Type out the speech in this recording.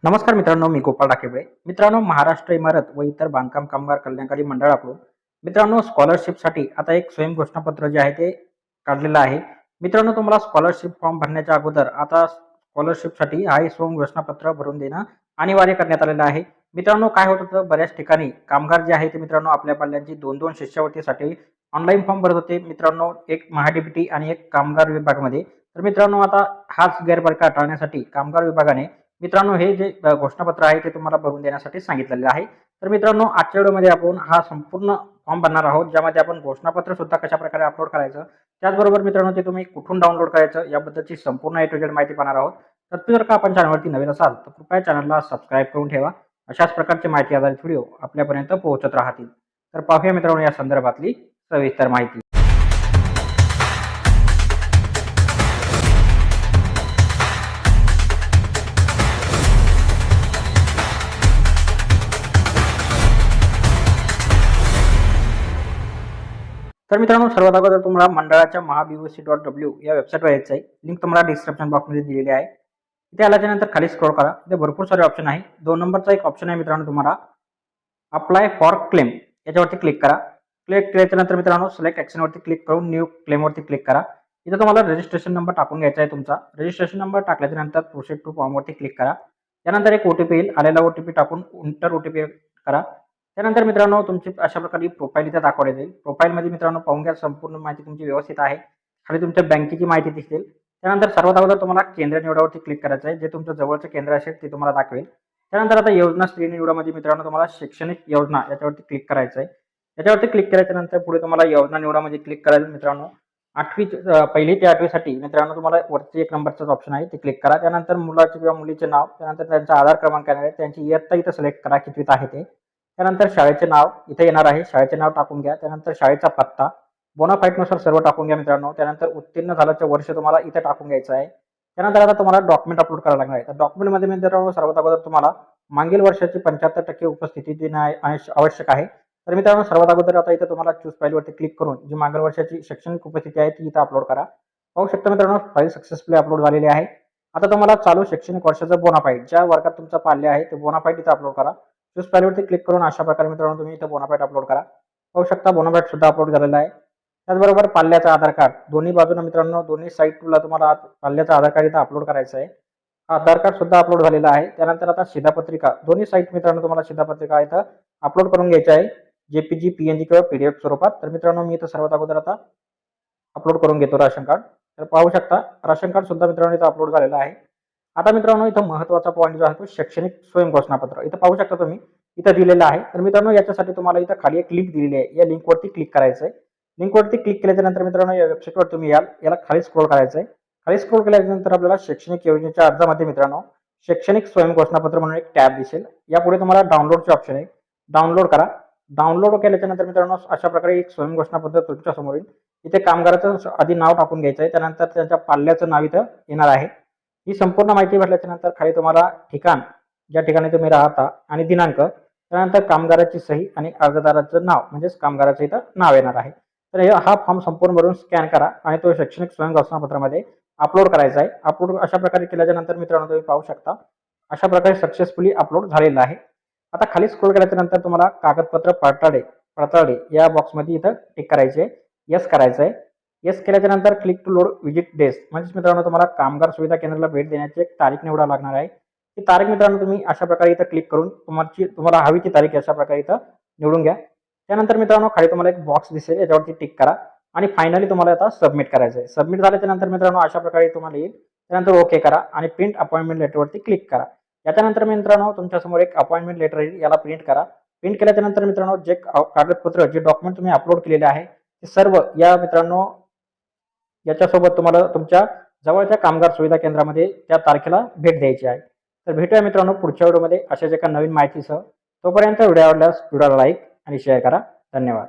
नमस्कार मित्रांनो, मी गोपाळ डाकेबळे. मित्रांनो, महाराष्ट्र इमारत व इतर बांधकाम कामगार कल्याणकारी मंडळाकडून मित्रांनो स्कॉलरशिपसाठी आता एक स्वयं घोषणापत्र जे आहे ते काढलेलं आहे. मित्रांनो, तुम्हाला स्कॉलरशिप फॉर्म भरण्याच्या अगोदर आता स्कॉलरशिपसाठी हा एक स्वयं घोषणापत्र भरून देणं अनिवार्य करण्यात आलेलं आहे. मित्रांनो, काय होत होतं, बऱ्याच ठिकाणी कामगार जे आहे ते मित्रांनो आपल्या पाल्यांची 2-2 शिष्यवृत्तीसाठी ऑनलाईन फॉर्म भरत होते. मित्रांनो, एक महाडीबीटी आणि एक कामगार विभागामध्ये. तर मित्रांनो, आता हाच गैरप्रकार टाळण्यासाठी कामगार विभागाने मित्रांनो हे जे घोषणापत्र आहे ते तुम्हाला भरून देण्यासाठी सांगितलेलं आहे. तर मित्रांनो, आजच्या व्हिडिओमध्ये आपण हा संपूर्ण फॉर्म भरणार आहोत, ज्यामध्ये आपण घोषणापत्र सुद्धा कशाप्रकारे अपलोड करायचं, त्याचबरोबर मित्रांनो ते तुम्ही कुठून डाउनलोड करायचं याबद्दलची संपूर्ण ए टू झेड माहिती पाहणार आहोत. तर जर का आपण चॅनलवरती नवीन असाल तर कृपया चॅनलला सबस्क्राईब करून ठेवा. अशाच प्रकारची माहिती आधारित व्हिडिओ आपल्यापर्यंत पोहोचत राहतील. तर पाहूया मित्रांनो या संदर्भातली सविस्तर माहिती. तर मित्रांनो, सर्वात अगोदर तुम्हाला मंडळाच्या mahabvc.w या वेबसाईटवर यायचं आहे. लिंक तुम्हाला डिस्क्रिप्शन बॉक्समध्ये दिलेली आहे. इथे आल्याच्यानंतर खाली स्क्रॉल करा. इथे भरपूर सारे ऑप्शन आहे. 2 नंबरचा एक ऑप्शन आहे मित्रांनो, तुम्हाला अप्लाय फॉर क्लेम याच्यावरती क्लिक करा. क्लिक केल्याच्या नंतर मित्रांनो सिलेक्ट ॲक्शनवरती क्लिक करून न्यू क्लेमवरती क्लिक करा. इथे तुम्हाला रजिस्ट्रेशन नंबर टाकून घ्यायचा आहे तुमचा. रजिस्ट्रेशन नंबर टाकल्याच्या नंतर प्रोसीड टू फॉर्मवरती क्लिक करा. त्यानंतर एक ओटीपी येईल. आलेला ओटीपी टाकून इंटर ओटीपी करा. त्यानंतर मित्रांनो तुमची अशा प्रकारे प्रोफाईल इथे दाखवली जाईल. प्रोफाईलमध्ये मित्रांनो पाहून घ्या, संपूर्ण माहिती तुमची व्यवस्थित आहे. खाली तुमच्या बँकेची माहिती दिसेल. त्यानंतर सर्वात अगोदर तुम्हाला केंद्र निवडावरती क्लिक करायचं आहे. जे तुमचं जवळचं केंद्र असेल ते तुम्हाला दाखवेल. त्यानंतर आता योजना स्त्री निवडामध्ये मित्रांनो तुम्हाला शैक्षणिक योजना याच्यावरती क्लिक करायचं आहे. याच्यावरती क्लिक केल्याच्या नंतर पुढे तुम्हाला योजना निवडामध्ये क्लिक करायचं मित्रांनो. 8वी पहिली ते 8वी साठी मित्रांनो तुम्हाला वरती 1 नंबरचाच ऑप्शन आहे ते क्लिक करा. त्यानंतर मुलाचे किंवा मुलीचे नाव, त्यानंतर त्यांचा आधार क्रमांक येणार आहे, त्यांची इयत्ता इथं सिलेक्ट करा कितवीत आहे ते. त्यानंतर शाळेचे नाव इथे येणार आहे, शाळेचे नाव टाकून घ्या. त्यानंतर शाळेचा पत्ता बोनाफाईडनुसार सर्व टाकून घ्या मित्रांनो. त्यानंतर उत्तीर्ण झाल्याचं वर्ष तुम्हाला इथे टाकून घ्यायचं आहे. त्यानंतर आता तुम्हाला डॉक्युमेंट अपलोड करावं लागणार आहे. तर डॉक्युमेंटमध्ये मित्रांनो सर्वात अगोदर तुम्हाला मागील वर्षाची 75% उपस्थिती देणे आवश्यक आहे. तर मित्रांनो सर्वात अगोदर आता इथे तुम्हाला चूज फाईलवरती क्लिक करून जी मागील वर्षाची शैक्षणिक उपस्थिती आहे ती इथं अपलोड करा. पाहू शकता मित्रांनो फाईल सक्सेसफुली अपलोड झालेली आहे. आता तुम्हाला चालू शैक्षणिक वर्षाचं बोनाफाईड ज्या वर्गात तुमचा पाल्य आहे ते बोनाफाईड इथं अपलोड करा. चूज फाईलवरती क्लिक करून अशा प्रकारे मित्रांनो तुम्ही इथं बोनाफाईड अपलोड करा. पाहू शकता बोनाफाईड सुद्धा अपलोड झालेला आहे. त्याचबरोबर पाल्याचं आधार कार्ड दोन्ही बाजूने मित्रांनो दोन्ही साईडला तुम्हाला पाल्याचं आधार कार्ड इथं अपलोड करायचं आहे. आधार कार्ड सुद्धा अपलोड झालेला आहे. त्यानंतर आता शिधापत्रिका दोन्ही साईट मित्रांनो तुम्हाला शिधापत्रिका इथं अपलोड करून घ्यायची आहे, जेपीजी, पीएनजी किंवा पीडीएफ स्वरूपात. तर मित्रांनो मी इथं सर्वात अगोदर आता अपलोड करून घेतो राशन कार्ड. तर पाहू शकता राशन कार्ड सुद्धा मित्रांनो इथं अपलोड झालेलं आहे. आता मित्रांनो इथं महत्त्वाचा पॉईंट जो आहे तो शैक्षणिक स्वयं घोषणापत्र इथं पाहू शकता तुम्ही इथं दिलेलं आहे. तर मित्रांनो याच्यासाठी तुम्हाला इथं खाली एक लिंक दिलेली आहे, या लिंकवरती क्लिक करायचं आहे. लिंकवरती क्लिक केल्याच्या नंतर मित्रांनो या वेबसाईटवर तुम्ही याल, याला खाली स्क्रोल करायचं आहे. खाली स्क्रोल केल्यानंतर आपल्याला शैक्षणिक योजनेच्या अर्जामध्ये मित्रांनो शैक्षणिक स्वयं घोषणापत्र म्हणून एक टॅब दिसेल. यापुढे तुम्हाला डाउनलोडचे ऑप्शन आहे, डाउनलोड करा. डाउनलोड केल्याच्या नंतर मित्रांनो अशा प्रकारे एक स्वयं घोषणापत्र तुमच्या समोर येईल. इथे कामगाराचं आधी नाव टाकून घ्यायचं आहे, त्यानंतर त्यांच्या पाल्याचं नाव इथं येणार आहे. ही संपूर्ण माहिती भरल्याच्या नंतर खाली तुम्हाला ठिकाण ज्या ठिकाणी तुम्ही राहता आणि दिनांक, त्यानंतर कामगाराची सही आणि अर्जदाराचं नाव म्हणजेच कामगाराचं इथं नाव येणार आहे. तर हा फॉर्म संपूर्ण भरून स्कॅन करा आणि तो शैक्षणिक स्वयं घोषणापत्रामध्ये अपलोड करायचा आहे. अपलोड अशा प्रकारे केल्याच्या नंतर मित्रांनो तुम्ही पाहू शकता अशा प्रकारे सक्सेसफुली अपलोड झालेलं आहे. आता खाली स्क्रोल केल्याच्या नंतर तुम्हाला कागदपत्र पडताळले या बॉक्समध्ये इथं टिक करायचे, यस करायचं आहे. येस केल्याच्या नंतर click to load visit days म्हणजे मित्रांनो तुम्हाला कामगार सुविधा केंद्राला भेट देण्याची एक तारीख निवडावी लागणार आहे. ती तारीख मित्रांनो तुम्ही अशा प्रकारे इथं क्लिक करून तुम्हाला हवी ती तारीख अशा प्रकारे इथं निवडून घ्या. त्यानंतर मित्रांनो खाली तुम्हाला एक बॉक्स दिसेल, याच्यावरती टिक करा आणि फायनली तुम्हाला आता सबमिट करायचं आहे. सबमिट झाल्याच्या नंतर मित्रांनो अशा प्रकारे तुम्हाला येईल. त्यानंतर ओके करा आणि प्रिंट अपॉइंटमेंट लेटरवरती क्लिक करा. याच्यानंतर मित्रांनो तुमच्यासमोर एक अपॉइंटमेंट लेटर येईल, याला प्रिंट करा. प्रिंट केल्याच्या नंतर मित्रांनो जे कागदपत्र जे डॉक्युमेंट तुम्ही अपलोड केलेले आहे ते सर्व या मित्रांनो याच्यासोबत तुम्हाला तुमच्या जवळच्या कामगार सुविधा केंद्रामध्ये त्या तारखेला भेट द्यायची आहे. तर भेटूया मित्रांनो पुढच्या व्हिडिओमध्ये अशाच एका नवीन माहितीसह. तोपर्यंत व्हिडिओ आवडल्यास व्हिडिओला लाईक आणि शेअर करा. धन्यवाद.